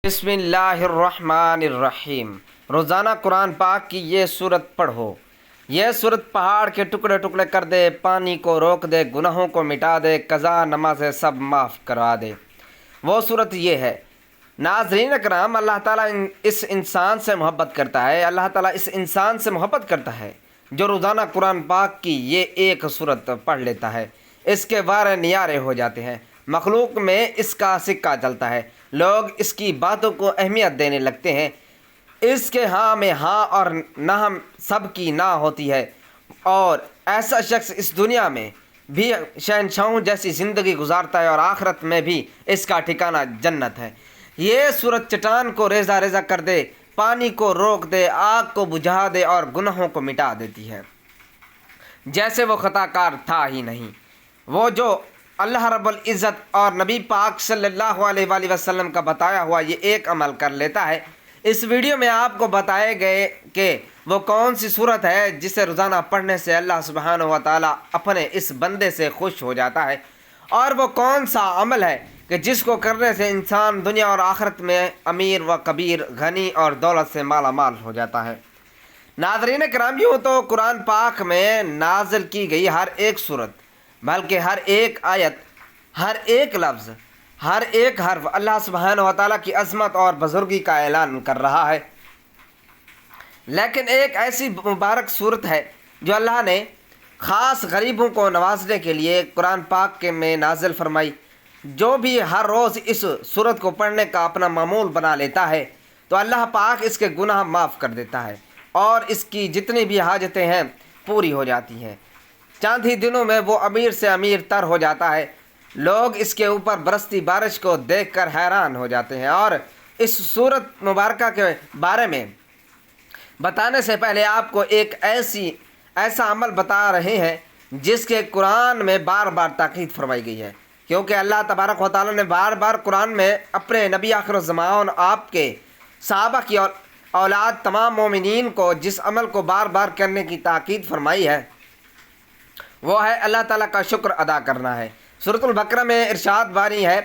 بسم اللہ الرحمن الرحیم۔ روزانہ قرآن پاک کی یہ سورت پڑھو۔ یہ سورت پہاڑ کے ٹکڑے ٹکڑے کر دے، پانی کو روک دے، گناہوں کو مٹا دے، قضا نمازیں سب معاف کروا دے۔ وہ سورت یہ ہے۔ ناظرین اکرام، اللہ تعالیٰ اس انسان سے محبت کرتا ہے، اللہ تعالیٰ اس انسان سے محبت کرتا ہے جو روزانہ قرآن پاک کی یہ ایک سورت پڑھ لیتا ہے۔ اس کے وارے نیارے ہو جاتے ہیں، مخلوق میں اس کا سکہ چلتا ہے، لوگ اس کی باتوں کو اہمیت دینے لگتے ہیں، اس کے ہاں میں ہاں اور نہ سب کی نہ ہوتی ہے، اور ایسا شخص اس دنیا میں بھی شہنشاہوں جیسی زندگی گزارتا ہے اور آخرت میں بھی اس کا ٹھکانہ جنت ہے۔ یہ سورت چٹان کو ریزہ ریزہ کر دے، پانی کو روک دے، آگ کو بجھا دے اور گناہوں کو مٹا دیتی ہے، جیسے وہ خطا کار تھا ہی نہیں۔ وہ جو اللہ رب العزت اور نبی پاک صلی اللہ علیہ وآلہ وسلم کا بتایا ہوا یہ ایک عمل کر لیتا ہے۔ اس ویڈیو میں آپ کو بتائے گئے کہ وہ کون سی صورت ہے جسے روزانہ پڑھنے سے اللہ سبحانہ و تعالیٰ اپنے اس بندے سے خوش ہو جاتا ہے، اور وہ کون سا عمل ہے کہ جس کو کرنے سے انسان دنیا اور آخرت میں امیر و کبیر، غنی اور دولت سے مالا مال ہو جاتا ہے۔ ناظرین کرام، یوں تو قرآن پاک میں نازل کی گئی ہر ایک صورت، بلکہ ہر ایک آیت، ہر ایک لفظ، ہر ایک حرف اللہ سبحانہ و تعالیٰ کی عظمت اور بزرگی کا اعلان کر رہا ہے، لیکن ایک ایسی مبارک صورت ہے جو اللہ نے خاص غریبوں کو نوازنے کے لیے قرآن پاک کے میں نازل فرمائی۔ جو بھی ہر روز اس صورت کو پڑھنے کا اپنا معمول بنا لیتا ہے تو اللہ پاک اس کے گناہ معاف کر دیتا ہے اور اس کی جتنی بھی حاجتیں ہیں پوری ہو جاتی ہیں۔ چند ہی دنوں میں وہ امیر سے امیر تر ہو جاتا ہے۔ لوگ اس کے اوپر برستی بارش کو دیکھ کر حیران ہو جاتے ہیں۔ اور اس صورت مبارکہ کے بارے میں بتانے سے پہلے آپ کو ایک ایسا عمل بتا رہے ہیں جس کے قرآن میں بار بار تاکید فرمائی گئی ہے، کیونکہ اللہ تبارک و تعالیٰ نے بار بار قرآن میں اپنے نبی آخر الزمان آپ کے صحابہ کی اولاد تمام مومنین کو جس عمل کو بار بار کرنے کی تاکید فرمائی ہے وہ ہے اللہ تعالیٰ کا شکر ادا کرنا ہے۔ سورۃ البقرہ میں ارشاد باری ہے،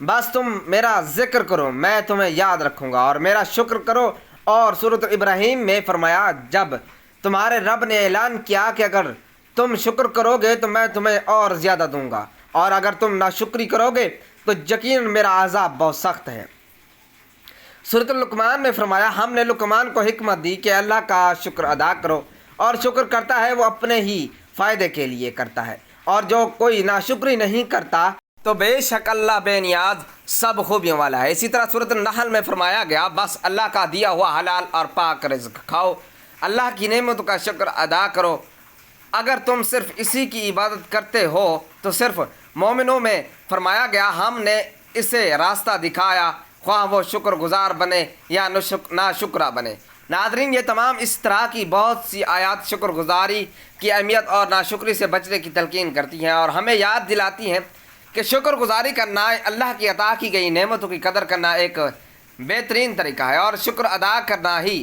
بس تم میرا ذکر کرو میں تمہیں یاد رکھوں گا اور میرا شکر کرو۔ اور سورۃ ابراہیم میں فرمایا، جب تمہارے رب نے اعلان کیا کہ اگر تم شکر کرو گے تو میں تمہیں اور زیادہ دوں گا، اور اگر تم ناشکری کرو گے تو یقیناً میرا عذاب بہت سخت ہے۔ سورۃ لقمان میں فرمایا، ہم نے لقمان کو حکمت دی کہ اللہ کا شکر ادا کرو، اور شکر کرتا ہے وہ اپنے ہی فائدے کے لیے کرتا ہے، اور جو کوئی ناشکری نہیں کرتا تو بے شک اللہ بے نیاز سب خوبیوں والا ہے۔ اسی طرح سورۃ النحل میں فرمایا گیا، بس اللہ کا دیا ہوا حلال اور پاک رزق کھاؤ، اللہ کی نعمتوں کا شکر ادا کرو، اگر تم صرف اسی کی عبادت کرتے ہو تو صرف مومنوں میں فرمایا گیا ہم نے اسے راستہ دکھایا، خواہ وہ شکر گزار بنے یا ناشکرہ بنے۔ ناظرین، یہ تمام اس طرح کی بہت سی آیات شکر گزاری کی اہمیت اور ناشکری سے بچنے کی تلقین کرتی ہیں اور ہمیں یاد دلاتی ہیں کہ شکر گزاری کرنا، اللہ کی عطا کی گئی نعمتوں کی قدر کرنا ایک بہترین طریقہ ہے، اور شکر ادا کرنا ہی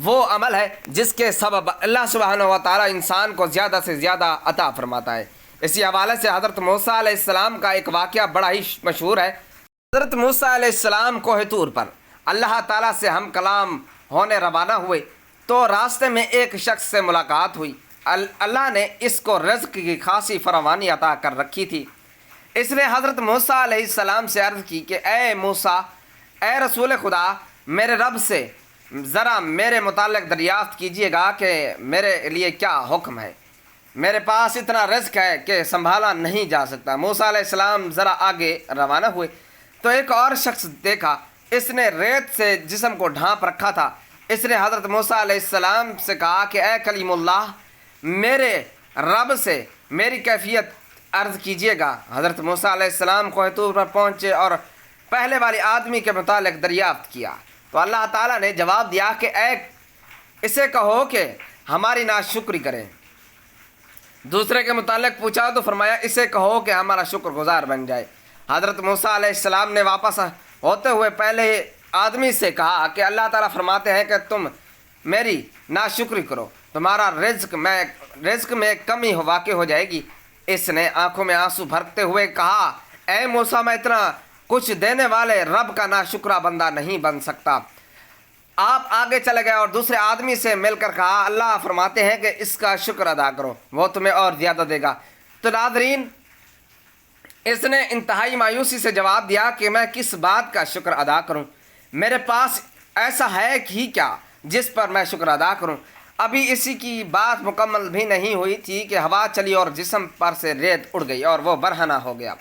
وہ عمل ہے جس کے سبب اللہ سبحانہ و تعالیٰ انسان کو زیادہ سے زیادہ عطا فرماتا ہے۔ اسی حوالے سے حضرت موسیٰ علیہ السلام کا ایک واقعہ بڑا ہی مشہور ہے۔ حضرت موسیٰ علیہ السلام کوہ طور پر اللہ تعالیٰ سے ہم کلام ہونے روانہ ہوئے تو راستے میں ایک شخص سے ملاقات ہوئی۔ اللہ نے اس کو رزق کی خاصی فراوانی عطا کر رکھی تھی۔ اس نے حضرت موسیٰ علیہ السلام سے عرض کی کہ اے موسیٰ، اے رسول خدا، میرے رب سے ذرا میرے متعلق دریافت کیجئے گا کہ میرے لیے کیا حکم ہے، میرے پاس اتنا رزق ہے کہ سنبھالا نہیں جا سکتا۔ موسیٰ علیہ السلام ذرا آگے روانہ ہوئے تو ایک اور شخص دیکھا، اس نے ریت سے جسم کو ڈھانپ رکھا تھا۔ اس نے حضرت موسیٰ علیہ السلام سے کہا کہ اے کلیم اللہ، میرے رب سے میری کیفیت عرض کیجئے گا۔ حضرت موسیٰ علیہ السلام کوہ طور پر پہنچے اور پہلے والے آدمی کے متعلق دریافت کیا تو اللہ تعالیٰ نے جواب دیا کہ اے اسے کہو کہ ہماری ناشکری کرے۔ دوسرے کے متعلق پوچھا تو فرمایا اسے کہو کہ ہمارا شکر گزار بن جائے۔ حضرت موسیٰ علیہ السلام نے واپس ہوتے ہوئے پہلے آدمی سے کہا کہ اللہ تعالیٰ فرماتے ہیں کہ تم میری ناشکری کرو، تمہارا رزق میں کمی واقع ہو جائے گی۔ اس نے آنکھوں میں آنسو بھرتے ہوئے کہا، اے موسیٰ، میں اتنا کچھ دینے والے رب کا ناشکرہ بندہ نہیں بن سکتا۔ آپ آگے چلے گئے اور دوسرے آدمی سے مل کر کہا، اللہ فرماتے ہیں کہ اس کا شکر ادا کرو، وہ تمہیں اور زیادہ دے گا۔ تو ناظرین، اس نے انتہائی مایوسی سے جواب دیا کہ میں کس بات کا شکر ادا کروں؟ میرے پاس ایسا ہے ہی کیا جس پر میں شکر ادا کروں؟ ابھی اسی کی بات مکمل بھی نہیں ہوئی تھی کہ ہوا چلی اور جسم پر سے ریت اڑ گئی اور وہ برہنہ ہو گیا۔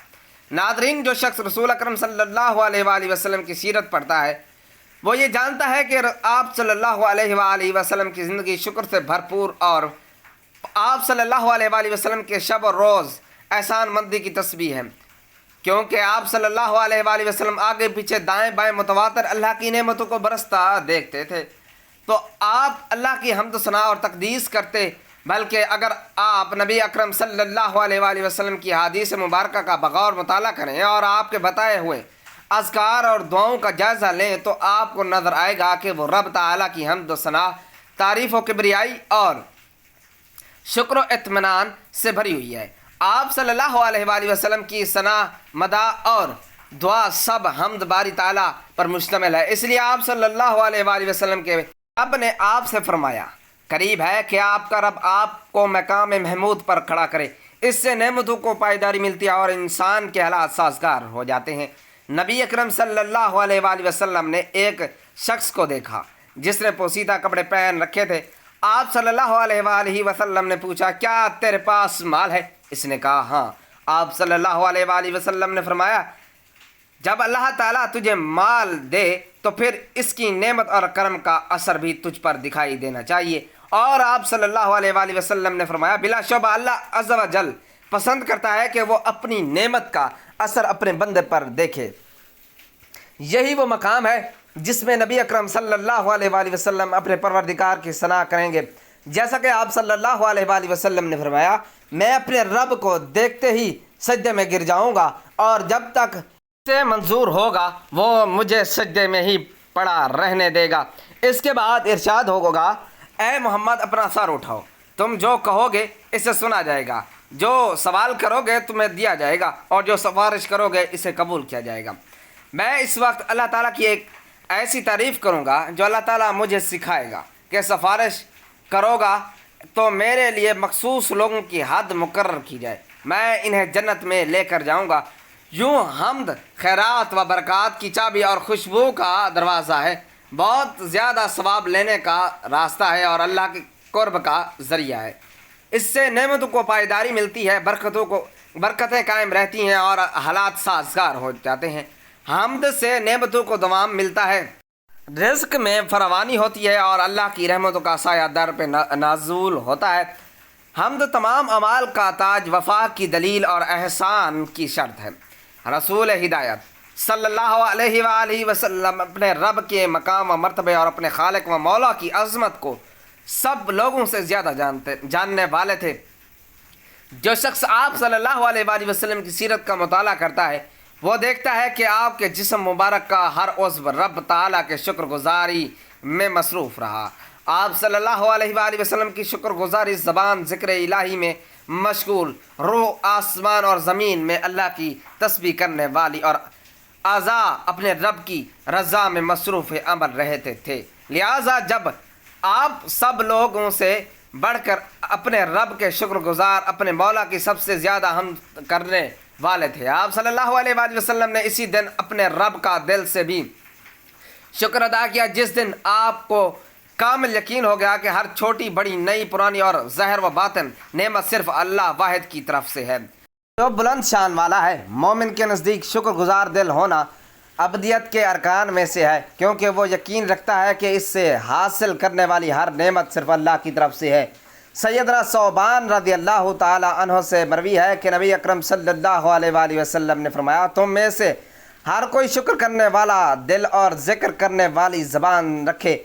ناظرین، جو شخص رسول اکرم صلی اللہ علیہ وآلہ وسلم کی سیرت پڑھتا ہے وہ یہ جانتا ہے کہ آپ صلی اللہ علیہ وآلہ وسلم کی زندگی شکر سے بھرپور اور آپ صلی اللہ علیہ وآلہ وسلم کے شب و روز احسان مندی کی تسبیح ہے، کیونکہ آپ صلی اللہ علیہ وآلہ وسلم آگے پیچھے دائیں بائیں متواتر اللہ کی نعمتوں کو برستا دیکھتے تھے، تو آپ اللہ کی حمد و ثنا اور تقدیس کرتے۔ بلکہ اگر آپ نبی اکرم صلی اللہ علیہ وآلہ وسلم کی حدیث مبارکہ کا بغور مطالعہ کریں اور آپ کے بتائے ہوئے اذکار اور دعاؤں کا جائزہ لیں تو آپ کو نظر آئے گا کہ وہ رب تعالیٰ کی حمد و ثنا، تعریف و کبریائی اور شکر و اطمینان سے بھری ہوئی ہے۔ آپ صلی اللہ علیہ وآلہ وسلم کی ثنا، مدح اور دعا سب حمد باری تعالیٰ پر مشتمل ہے۔ اس لیے آپ صلی اللہ علیہ وآلہ وسلم کے رب نے آپ سے فرمایا، قریب ہے کہ آپ کا رب آپ کو مقام محمود پر کھڑا کرے۔ اس سے نعمتوں کو پائیداری ملتی ہے اور انسان کے حالات سازگار ہو جاتے ہیں۔ نبی اکرم صلی اللہ علیہ وآلہ وسلم نے ایک شخص کو دیکھا جس نے پوسیدہ کپڑے پہن رکھے تھے۔ آپ صلی اللہ علیہ وآلہ وسلم نے پوچھا، کیا تیرے پاس مال ہے؟ اس نے کہا، ہاں۔ آپ صلی اللہ علیہ وآلہ وسلم نے فرمایا، جب اللہ تعالیٰ تجھے مال دے تو پھر اس کی نعمت اور کرم کا اثر بھی تجھ پر دکھائی دینا چاہیے۔ اور آپ صلی اللہ علیہ وآلہ وسلم نے فرمایا، بلا شبہ اللہ عز و جل پسند کرتا ہے کہ وہ اپنی نعمت کا اثر اپنے بندے پر دیکھے۔ یہی وہ مقام ہے جس میں نبی اکرم صلی اللہ علیہ وآلہ وسلم اپنے پروردگار کی ثنا کریں گے، جیسا کہ آپ صلی اللہ علیہ وآلہ وسلم نے فرمایا، میں اپنے رب کو دیکھتے ہی سجدے میں گر جاؤں گا اور جب تک سے منظور ہوگا وہ مجھے سجدے میں ہی پڑا رہنے دے گا۔ اس کے بعد ارشاد ہوگا، اے محمد اپنا سر اٹھاؤ، تم جو کہو گے اسے سنا جائے گا، جو سوال کرو گے تمہیں دیا جائے گا اور جو سفارش کرو گے اسے قبول کیا جائے گا۔ میں اس وقت اللہ تعالیٰ کی ایک ایسی تعریف کروں گا جو اللہ تعالیٰ مجھے سکھائے گا کہ سفارش کرو گا تو میرے لیے مخصوص لوگوں کی حد مقرر کی جائے، میں انہیں جنت میں لے کر جاؤں گا۔ یوں حمد، خیرات و برکات کی چابی اور خوشبو کا دروازہ ہے، بہت زیادہ ثواب لینے کا راستہ ہے اور اللہ کے قرب کا ذریعہ ہے۔ اس سے نعمتوں کو پائیداری ملتی ہے، برکتیں قائم رہتی ہیں اور حالات سازگار ہو جاتے ہیں۔ حمد سے نعمتوں کو دوام ملتا ہے، رزق میں فراوانی ہوتی ہے اور اللہ کی رحمتوں کا سایہ در پہ نازل ہوتا ہے۔ حمد تمام اعمال کا تاج، وفا کی دلیل اور احسان کی شرط ہے۔ رسول ہدایت صلی اللہ علیہ وآلہ وسلم اپنے رب کے مقام و مرتبے اور اپنے خالق و مولا کی عظمت کو سب لوگوں سے زیادہ جاننے والے تھے۔ جو شخص آپ صلی اللہ علیہ وآلہ وسلم کی سیرت کا مطالعہ کرتا ہے وہ دیکھتا ہے کہ آپ کے جسم مبارک کا ہر عضو رب تعالیٰ کے شکر گزاری میں مصروف رہا۔ آپ صلی اللہ علیہ وآلہ وسلم کی شکر گزاری زبان ذکر الہی میں مشغول، روح آسمان اور زمین میں اللہ کی تسبیح کرنے والی اور اعضاء اپنے رب کی رضا میں مصروف عمل رہتے تھے۔ لہٰذا جب آپ سب لوگوں سے بڑھ کر اپنے رب کے شکر گزار، اپنے مولا کی سب سے زیادہ حمد کرنے والے تھے۔ آپ صلی اللہ علیہ وآلہ وسلم نے اسی دن اپنے رب کا دل سے بھی شکر ادا کیا جس دن آپ کو کامل یقین ہو گیا کہ ہر چھوٹی بڑی نئی پرانی اور ظاہر و باطن نعمت صرف اللہ واحد کی طرف سے ہے جو بلند شان والا ہے۔ مومن کے نزدیک شکر گزار دل ہونا ابدیت کے ارکان میں سے ہے، کیونکہ وہ یقین رکھتا ہے کہ اس سے حاصل کرنے والی ہر نعمت صرف اللہ کی طرف سے ہے۔ سیدنا ثوبان رضی اللہ تعالی عنہ سے مروی ہے کہ نبی اکرم صلی اللہ علیہ وآلہ وسلم نے فرمایا، تم میں سے ہر کوئی شکر کرنے والا دل اور ذکر کرنے والی زبان رکھے۔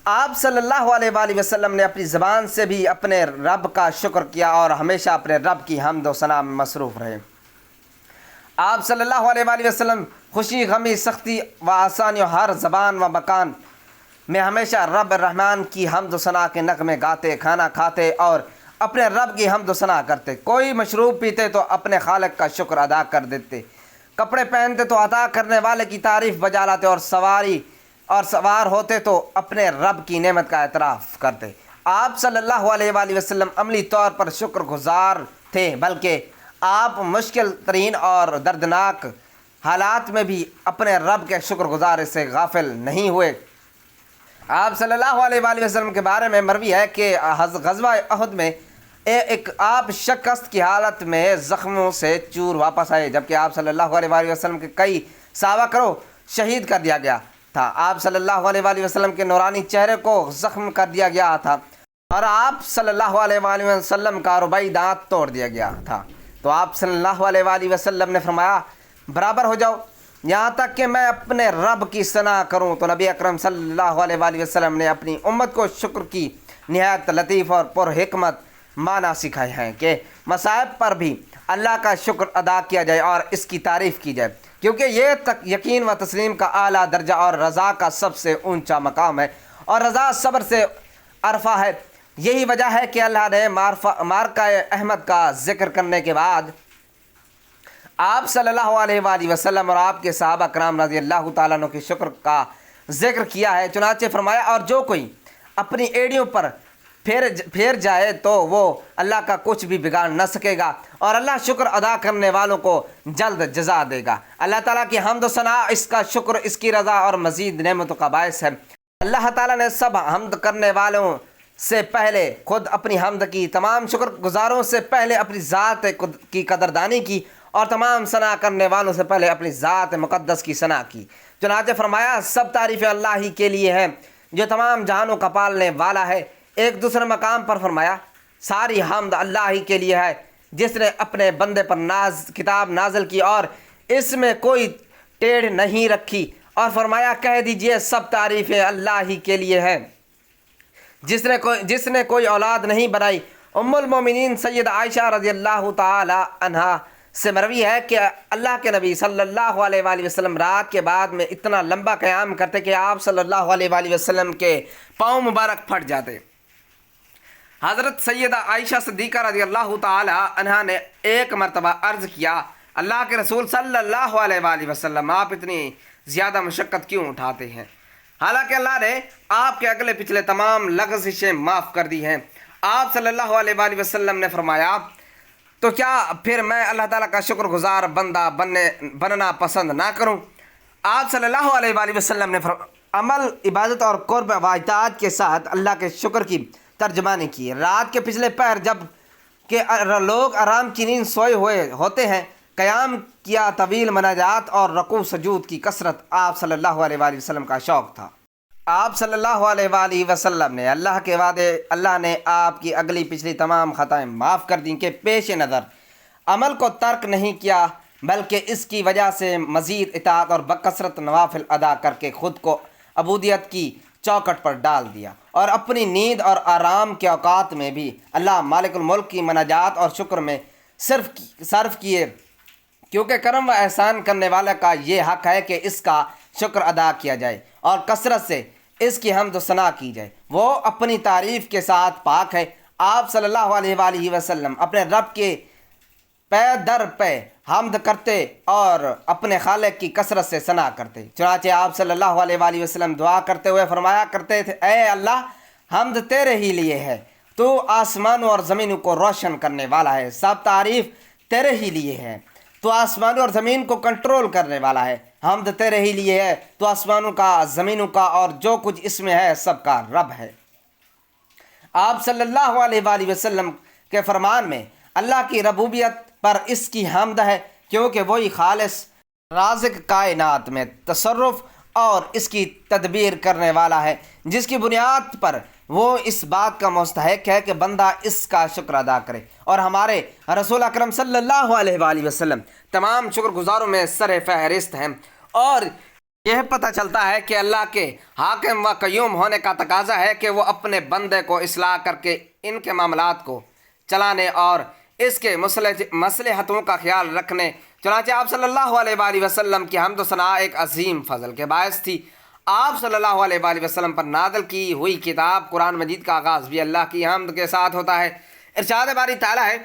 آپ صلی اللہ علیہ وآلہ وسلم نے اپنی زبان سے بھی اپنے رب کا شکر کیا اور ہمیشہ اپنے رب کی حمد و ثنا میں مصروف رہے۔ آپ صلی اللہ علیہ وآلہ وسلم خوشی، غمی، سختی و آسانی ہر زبان و مکان میں ہمیشہ رب الرحمن کی حمد و ثنا کے نغمے گاتے، کھانا کھاتے اور اپنے رب کی حمد و ثنا کرتے۔ کوئی مشروب پیتے تو اپنے خالق کا شکر ادا کر دیتے، کپڑے پہنتے تو عطا کرنے والے کی تعریف بجا لاتے، اور سوار ہوتے تو اپنے رب کی نعمت کا اعتراف کرتے۔ آپ صلی اللہ علیہ وآلہ وسلم عملی طور پر شکر گزار تھے، بلکہ آپ مشکل ترین اور دردناک حالات میں بھی اپنے رب کے شکر گزار سے غافل نہیں ہوئے۔ آپ صلی اللہ علیہ وآلہ وسلم کے بارے میں مروی ہے کہ غزوہ احد میں آپ شکست کی حالت میں زخموں سے چور واپس آئے، جبکہ آپ صلی اللہ علیہ وآلہ وسلم کے کئی صحابہ کو شہید کر دیا گیا تھا۔ آپ صلی اللہ علیہ وآلہ وسلم کے نورانی چہرے کو زخم کر دیا گیا تھا، اور آپ صلی اللہ علیہ وآلہ وسلم کا رباعی دانت توڑ دیا گیا تھا۔ تو آپ صلی اللہ علیہ وآلہ وسلم نے فرمایا، برابر ہو جاؤ یہاں تک کہ میں اپنے رب کی ثنا کروں۔ تو نبی اکرم صلی اللہ علیہ وآلہ وسلم نے اپنی امت کو شکر کی نہایت لطیف اور پر حکمت معنی سکھائے ہیں کہ مصائب پر بھی اللہ کا شکر ادا کیا جائے اور اس کی تعریف کی جائے، کیونکہ یہ یقین و تسلیم کا اعلیٰ درجہ اور رضا کا سب سے اونچا مقام ہے، اور رضا صبر سے عرفہ ہے۔ یہی وجہ ہے کہ اللہ نے معرکہ احمد کا ذکر کرنے کے بعد آپ صلی اللہ علیہ وآلہ وسلم اور آپ کے صحابہ کرام رضی اللہ تعالیٰ عنہ کے شکر کا ذکر کیا ہے۔ چنانچہ فرمایا، اور جو کوئی اپنی ایڑیوں پر پھیر جائے تو وہ اللہ کا کچھ بھی بگاڑ نہ سکے گا، اور اللہ شکر ادا کرنے والوں کو جلد جزا دے گا۔ اللہ تعالیٰ کی حمد و ثنا، اس کا شکر، اس کی رضا اور مزید نعمتوں کا باعث ہے۔ اللہ تعالیٰ نے سب حمد کرنے والوں سے پہلے خود اپنی حمد کی، تمام شکر گزاروں سے پہلے اپنی ذات کی قدردانی کی، اور تمام ثنا کرنے والوں سے پہلے اپنی ذات مقدس کی ثنا کی۔ چنانچہ فرمایا، سب تعریفیں اللہ ہی کے لیے ہیں جو تمام جہانوں کا پالنے والا ہے۔ ایک دوسرے مقام پر فرمایا، ساری حمد اللہ ہی کے لیے ہے جس نے اپنے بندے پر کتاب نازل کی اور اس میں کوئی ٹیڑھ نہیں رکھی، اور فرمایا، کہہ دیجئے سب تعریفیں اللہ ہی کے لیے ہیں جس نے کوئی اولاد نہیں بنائی۔ ام المومنین سید عائشہ رضی اللہ تعالی عنہا سے مروی ہے کہ اللہ کے نبی صلی اللہ علیہ وآلہ وسلم رات کے بعد میں اتنا لمبا قیام کرتے کہ آپ صلی اللہ علیہ وآلہ وسلم کے پاؤں مبارک پھٹ جاتے۔ حضرت سیدہ عائشہ صدیقہ رضی اللہ تعالی عنہا نے ایک مرتبہ عرض کیا، اللہ کے رسول صلی اللہ علیہ وآلہ وسلم، آپ اتنی زیادہ مشقت کیوں اٹھاتے ہیں؟ حالانکہ اللہ نے آپ کے اگلے پچھلے تمام لغزشیں معاف کر دی ہیں۔ آپ صلی اللہ علیہ وآلہ وسلم نے فرمایا، تو کیا پھر میں اللہ تعالیٰ کا شکر گزار بندہ بننا پسند نہ کروں؟ آپ صلی اللہ علیہ وآلہ وسلم نے عمل، عبادت اور قرب و اطاعت کے ساتھ اللہ کے شکر کی ترجمانی کی۔ رات کے پچھلے پہر جب کہ لوگ آرام کی نیند سوئے ہوئے ہوتے ہیں، قیام کیا طویل مناجات اور رکوع سجود کی کثرت آپ صلی اللہ علیہ وآلہ وسلم کا شوق تھا۔ آپ صلی اللہ علیہ وآلہ وسلم نے اللہ نے آپ کی اگلی پچھلی تمام خطائیں معاف کر دیں کہ پیش نظر عمل کو ترک نہیں کیا، بلکہ اس کی وجہ سے مزید اطاعت اور بکثرت نوافل ادا کر کے خود کو عبودیت کی چوکٹ پر ڈال دیا، اور اپنی نیند اور آرام کے اوقات میں بھی اللہ مالک الملک کی مناجات اور شکر میں صرف کیے، کیونکہ کرم و احسان کرنے والا کا یہ حق ہے کہ اس کا شکر ادا کیا جائے اور کثرت سے اس کی حمد و ثنا کی جائے۔ وہ اپنی تعریف کے ساتھ پاک ہے۔ آپ صلی اللہ علیہ وآلہ وسلم اپنے رب کے پے در پہ حمد کرتے اور اپنے خالق کی کثرت سے ثنا کرتے۔ چنانچہ آپ صلی اللہ علیہ وآلہ وسلم دعا کرتے ہوئے فرمایا کرتے تھے، اے اللہ، حمد تیرے ہی لیے ہے، تو آسمانوں اور زمینوں کو روشن کرنے والا ہے، سب تعریف تیرے ہی لیے ہے، تو آسمانوں اور زمین کو کنٹرول کرنے والا ہے، حمد تیرے ہی لیے ہے، تو آسمانوں کا، زمینوں کا اور جو کچھ اس میں ہے سب کا رب ہے۔ آپ صلی اللہ علیہ وآلہ وسلم کے فرمان میں اللہ کی ربوبیت پر اس کی حمد ہے، کیونکہ وہی خالص رازق کائنات میں تصرف اور اس کی تدبیر کرنے والا ہے، جس کی بنیاد پر وہ اس بات کا مستحق ہے کہ بندہ اس کا شکر ادا کرے۔ اور ہمارے رسول اکرم صلی اللہ علیہ وآلہ وسلم تمام شکر گزاروں میں سر فہرست ہیں، اور یہ پتہ چلتا ہے کہ اللہ کے حاکم و قیوم ہونے کا تقاضا ہے کہ وہ اپنے بندے کو اصلاح کر کے ان کے معاملات کو چلانے اور اس کے مصلحتوں کا خیال رکھنے۔ چنانچہ آپ صلی اللہ علیہ وآلہ وسلم کی حمد و ثنا ایک عظیم فضل کے باعث تھی۔ آپ صلی اللہ علیہ وآلہ وسلم پر نازل کی ہوئی کتاب قرآن مجید کا آغاز بھی اللہ کی حمد کے ساتھ ہوتا ہے۔ ارشاد باری تعالیٰ ہے،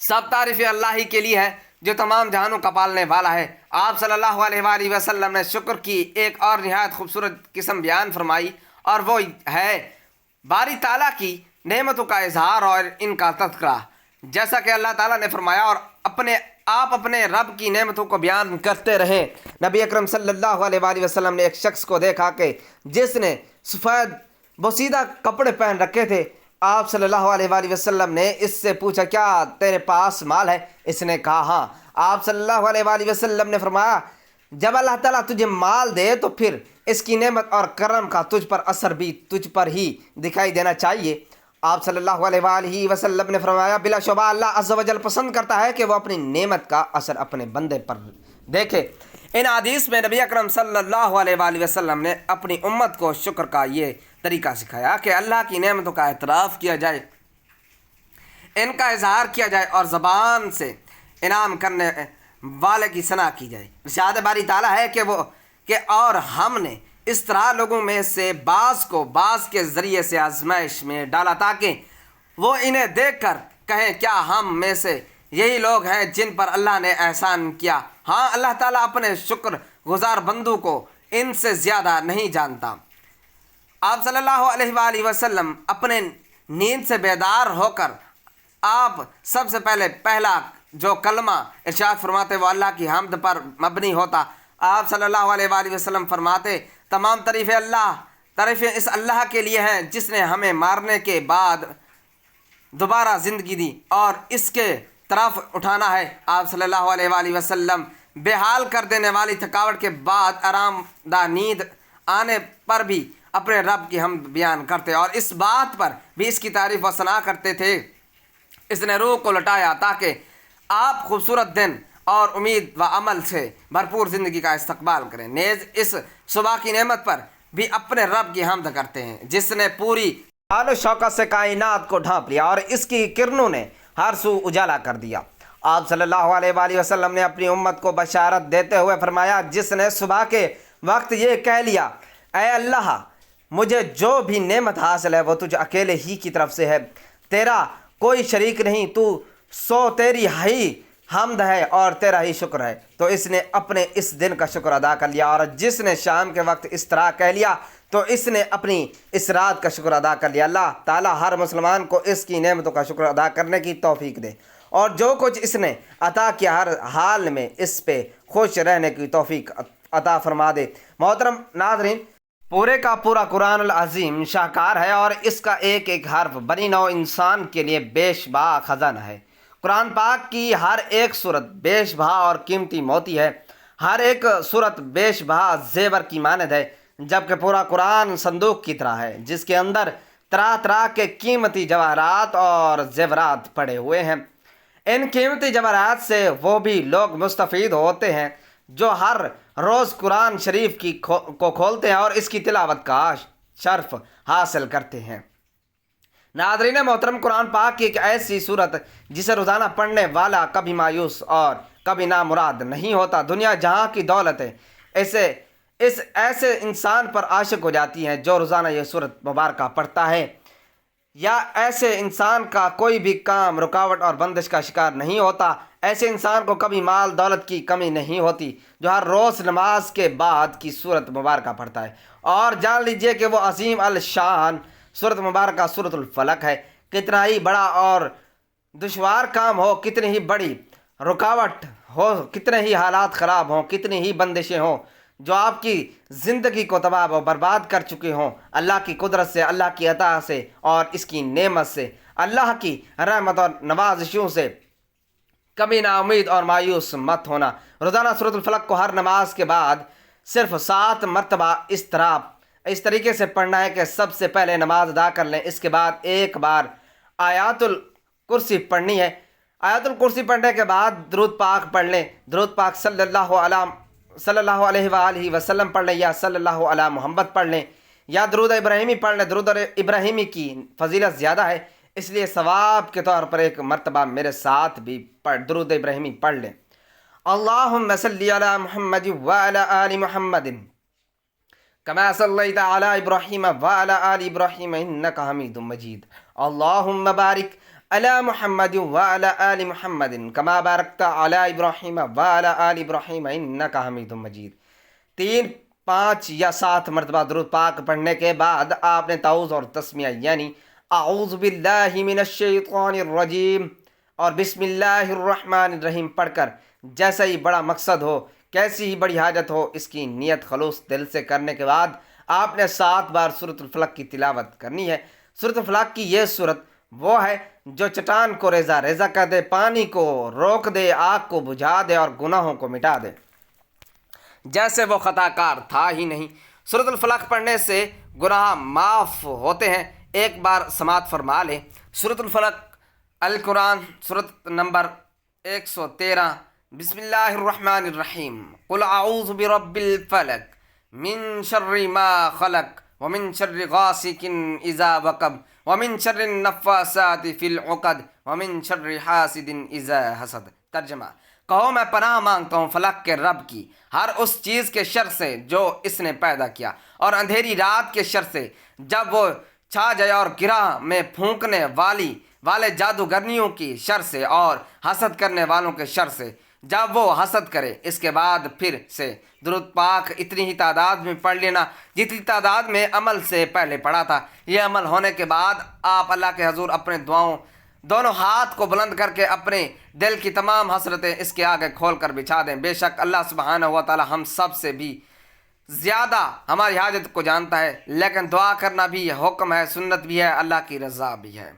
سب تعریفیں اللہ ہی کے لیے ہے جو تمام جہانوں کا پالنے والا ہے۔ آپ صلی اللہ علیہ وآلہ وسلم نے شکر کی ایک اور نہایت خوبصورت قسم بیان فرمائی، اور وہ ہے باری تعالیٰ کی نعمتوں کا اظہار اور ان کا تذکرہ۔ جیسا کہ اللہ تعالیٰ نے فرمایا، اور آپ اپنے رب کی نعمتوں کو بیان کرتے رہیں۔ نبی اکرم صلی اللہ علیہ وآلہ وسلم نے ایک شخص کو دیکھا کہ جس نے سفید بوسیدہ کپڑے پہن رکھے تھے۔ آپ صلی اللہ علیہ وآلہ وسلم نے اس سے پوچھا، کیا تیرے پاس مال ہے؟ اس نے کہا ہاں۔ آپ صلی اللہ علیہ وآلہ وسلم نے فرمایا، جب اللہ تعالیٰ تجھے مال دے تو پھر اس کی نعمت اور کرم کا تجھ پر اثر بھی تجھ پر ہی دکھائی دینا چاہیے۔ آپ صلی اللہ علیہ وآلہ وسلم نے فرمایا، بلا شبہ اللہ عز و جل پسند کرتا ہے کہ وہ اپنی نعمت کا اثر اپنے بندے پر دیکھے۔ ان حدیث میں نبی اکرم صلی اللہ علیہ وآلہ وسلم نے اپنی امت کو شکر کا یہ طریقہ سکھایا کہ اللہ کی نعمتوں کا اعتراف کیا جائے، ان کا اظہار کیا جائے، اور زبان سے انعام کرنے والے کی ثنا کی جائے۔ ارشاد باری تعالیٰ ہے کہ اور ہم نے اس طرح لوگوں میں سے بعض کو بعض کے ذریعے سے آزمائش میں ڈالا تاکہ وہ انہیں دیکھ کر کہیں، کیا ہم میں سے یہی لوگ ہیں جن پر اللہ نے احسان کیا؟ ہاں، اللہ تعالیٰ اپنے شکر گزار بندوں کو ان سے زیادہ نہیں جانتا۔ آپ صلی اللہ علیہ وآلہ وسلم اپنے نیند سے بیدار ہو کر آپ سب سے پہلا جو کلمہ ارشاد فرماتے وہ اللہ کی حمد پر مبنی ہوتا۔ آپ صلی اللہ علیہ وآلہ وسلم فرماتے، تمام تعریفیں اس اللہ کے لیے ہیں جس نے ہمیں مارنے کے بعد دوبارہ زندگی دی اور اس کے طرف اٹھانا ہے۔ آپ صلی اللہ علیہ وآلہ وسلم بے حال کر دینے والی تھکاوٹ کے بعد آرام دہ نیند آنے پر بھی اپنے رب کی حمد بیان کرتے، اور اس بات پر بھی اس کی تعریف و ثنا کرتے تھے۔ اس نے روح کو لٹایا تاکہ آپ خوبصورت دن اور امید و عمل سے بھرپور زندگی کا استقبال کریں۔ نیز اس صبح کی نعمت پر بھی اپنے رب کی حمد کرتے ہیں جس نے پوری حال و شوکت سے کائنات کو ڈھانپ لیا اور اس کی کرنوں نے ہر سو اجالا کر دیا۔ آپ صلی اللہ علیہ وآلہ وسلم نے اپنی امت کو بشارت دیتے ہوئے فرمایا، جس نے صبح کے وقت یہ کہہ لیا، اے اللہ، مجھے جو بھی نعمت حاصل ہے وہ تجھ اکیلے ہی کی طرف سے ہے، تیرا کوئی شریک نہیں، تو سو تیری ہی حمد ہے اور تیرا ہی شکر ہے، تو اس نے اپنے اس دن کا شکر ادا کر لیا۔ اور جس نے شام کے وقت اس طرح کہہ لیا تو اس نے اپنی اس رات کا شکر ادا کر لیا۔ اللہ تعالیٰ ہر مسلمان کو اس کی نعمتوں کا شکر ادا کرنے کی توفیق دے، اور جو کچھ اس نے عطا کیا ہر حال میں اس پہ خوش رہنے کی توفیق عطا فرما دے۔ محترم ناظرین، پورے کا پورا قرآن العظیم شاہکار ہے اور اس کا ایک ایک حرف بنی نوع انسان کے لیے بیش بہا خزانہ ہے۔ قرآن پاک کی ہر ایک صورت بیش بہا اور قیمتی موتی ہے، ہر ایک صورت بیش بہا زیور کی مانند ہے، جبکہ پورا قرآن صندوق کی طرح ہے جس کے اندر طرح طرح کے قیمتی جواہرات اور زیورات پڑے ہوئے ہیں۔ ان قیمتی جواہرات سے وہ بھی لوگ مستفید ہوتے ہیں جو ہر روز قرآن شریف کو کھولتے ہیں اور اس کی تلاوت کا شرف حاصل کرتے ہیں۔ ناظرین محترم، قرآن پاک کی ایک ایسی صورت جسے روزانہ پڑھنے والا کبھی مایوس اور کبھی نامراد نہیں ہوتا۔ دنیا جہاں کی دولت ہے ایسے انسان پر عاشق ہو جاتی ہیں جو روزانہ یہ صورت مبارکہ پڑھتا ہے، یا ایسے انسان کا کوئی بھی کام رکاوٹ اور بندش کا شکار نہیں ہوتا۔ ایسے انسان کو کبھی مال دولت کی کمی نہیں ہوتی جو ہر روز نماز کے بعد کی صورت مبارکہ پڑھتا ہے۔ اور جان لیجئے کہ وہ عظیم الشان صورت مبارکہ سورۃ الفلق ہے۔ کتنا ہی بڑا اور دشوار کام ہو، کتنی ہی بڑی رکاوٹ ہو، کتنے ہی حالات خراب ہوں، کتنی ہی بندشیں ہوں جو آپ کی زندگی کو تباہ و برباد کر چکے ہوں، اللہ کی قدرت سے، اللہ کی عطا سے اور اس کی نعمت سے، اللہ کی رحمت اور نوازشوں سے کبھی نا امید اور مایوس مت ہونا۔ روزانہ سورۃ الفلق کو ہر نماز کے بعد صرف 7 مرتبہ اس طریقے سے پڑھنا ہے کہ سب سے پہلے نماز ادا کر لیں، اس کے بعد ایک بار آیات الکرسی پڑھنی ہے۔ آیات الکرسی پڑھنے کے بعد درود پاک پڑھ لیں، درود پاک صلی اللہ علیہ وآلہ وسلم پڑھ لیں، یا صلی اللہ علی محمد پڑھ لیں، یا درود ابراہیمی پڑھ لیں۔ درود ابراہیمی کی فضیلت زیادہ ہے، اس لیے ثواب کے طور پر ایک مرتبہ میرے ساتھ بھی درود ابراہیمی پڑھ لیں۔ اللہم صلی علی محمد وعلی آل محمد کما صلیت علی ابراہیم وعلی آل ابراہیم انک حمید مجید۔ اللہم بارک علی محمد وعلی آل محمد کما بارکت علی ابراہیم وعلی آل ابراہیم انک حمید مجید۔ 3، 5 یا 7 مرتبہ درود پاک پڑھنے کے بعد آپ نے تعوذ اور تسمیہ یعنی اعوذ باللہ من الشیطان الرجیم اور بسم اللہ الرحمن الرحیم پڑھ کر جیسا ہی بڑا مقصد ہو، کیسی ہی بڑی حاجت ہو، اس کی نیت خلوص دل سے کرنے کے بعد آپ نے 7 بار سورۃ الفلق کی تلاوت کرنی ہے۔ سورۃ الفلق کی یہ سورت وہ ہے جو چٹان کو ریزہ ریزہ کر دے، پانی کو روک دے، آگ کو بجھا دے اور گناہوں کو مٹا دے، جیسے وہ خطا کار تھا ہی نہیں۔ سورۃ الفلق پڑھنے سے گناہ معاف ہوتے ہیں۔ ایک بار سماعت فرما لیں۔ سورۃ الفلق القرآن سورت نمبر 113۔ بسم اللہ الرحمن الرحیم۔ قل اعوذ برب الفلق من شر ما خلق ومن شر غاسق اذا وقب ومن شر النفاثات فی العقد ومن شر حاسد اذا حسد۔ ترجمہ: کہو میں پناہ مانگتا ہوں فلق کے رب کی ہر اس چیز کے شر سے جو اس نے پیدا کیا، اور اندھیری رات کے شر سے جب وہ چھا جائے، اور گرہ میں پھونکنے والے جادوگرنیوں کی شر سے، اور حسد کرنے والوں کے شر سے جب وہ حسد کرے۔ اس کے بعد پھر سے درود پاک اتنی ہی تعداد میں پڑھ لینا جتنی تعداد میں عمل سے پہلے پڑھا تھا۔ یہ عمل ہونے کے بعد آپ اللہ کے حضور اپنے دونوں ہاتھ کو بلند کر کے اپنے دل کی تمام حسرتیں اس کے آگے کھول کر بچھا دیں۔ بے شک اللہ سبحانہ و تعالی ہم سب سے بھی زیادہ ہماری حاجت کو جانتا ہے، لیکن دعا کرنا بھی یہ حکم ہے، سنت بھی ہے، اللہ کی رضا بھی ہے۔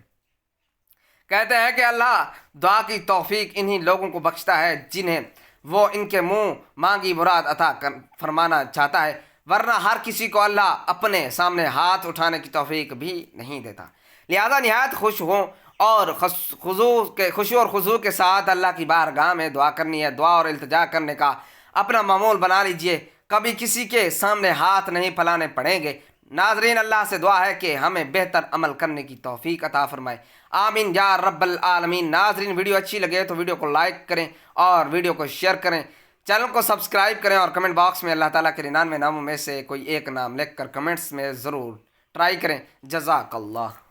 کہتے ہیں کہ اللہ دعا کی توفیق انہی لوگوں کو بخشتا ہے جنہیں وہ ان کے منہ مانگی مراد عطا فرمانا چاہتا ہے، ورنہ ہر کسی کو اللہ اپنے سامنے ہاتھ اٹھانے کی توفیق بھی نہیں دیتا۔ لہذا نہایت خوش ہوں اور خشوع اور خضوع کے ساتھ اللہ کی بارگاہ میں دعا کرنی ہے۔ دعا اور التجا کرنے کا اپنا معمول بنا لیجئے، کبھی کسی کے سامنے ہاتھ نہیں پھیلانے پڑیں گے۔ ناظرین، اللہ سے دعا ہے کہ ہمیں بہتر عمل کرنے کی توفیق عطا فرمائے، آمین یا رب العالمین۔ ناظرین، ویڈیو اچھی لگے تو ویڈیو کو لائک کریں اور ویڈیو کو شیئر کریں، چینل کو سبسکرائب کریں، اور کمنٹ باکس میں اللہ تعالیٰ کے 99 ناموں میں سے کوئی ایک نام لکھ کر کمنٹس میں ضرور ٹرائی کریں۔ جزاک اللہ۔